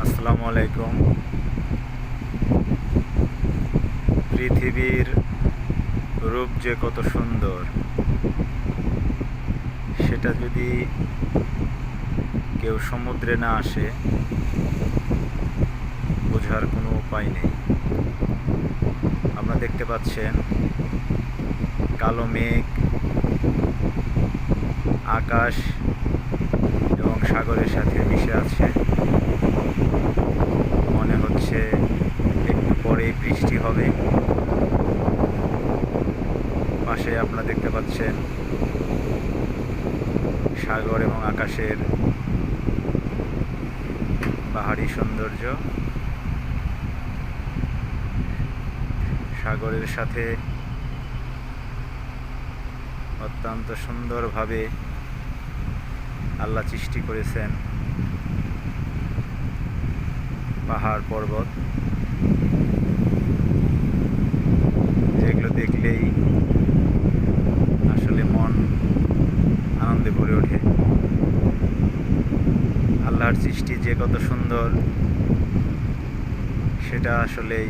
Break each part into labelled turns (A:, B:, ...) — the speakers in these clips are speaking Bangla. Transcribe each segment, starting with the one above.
A: আসসালামু আলাইকুম। পৃথিবীর রূপ যে কত সুন্দর, সেটা যদি কেউ সমুদ্রে না আসে, বোঝার কোনো উপায় নেই। আপনারা দেখতে পাচ্ছেন কালো মেঘ, আকাশ এবং সাগরের সাথে মিশে আছে। মনে হচ্ছে একটু পরেই বৃষ্টি হবে। পাশে আপনারা দেখতে পাচ্ছেন সাগর এবং আকাশের পাহাড়ি সৌন্দর্য। সাগরের সাথে অত্যন্ত সুন্দরভাবে আল্লাহ সৃষ্টি করেছেন পাহাড় পর্বত, যেগুলো দেখলেই আসলে মন আনন্দে ভরে ওঠে। আল্লাহর সৃষ্টি যে কত সুন্দর, সেটা আসলেই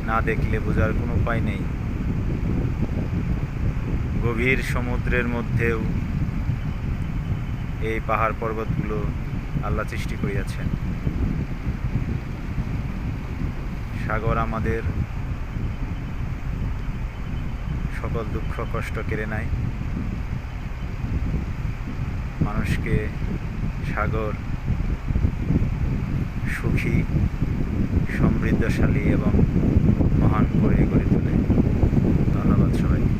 A: না দেখলে বোঝার কোনো উপায় নেই। গভীর সমুদ্রের মধ্যেও এই পাহাড় পর্বতগুলো আল্লাহ সৃষ্টি করিয়াছেন। সাগর আমাদের সকল দুঃখ কষ্ট কেড়ে নেয়। মানুষকে সাগর সুখী, সমৃদ্ধশালী এবং মহান করে গড়ে তোলে। ধন্যবাদ সবাইকে।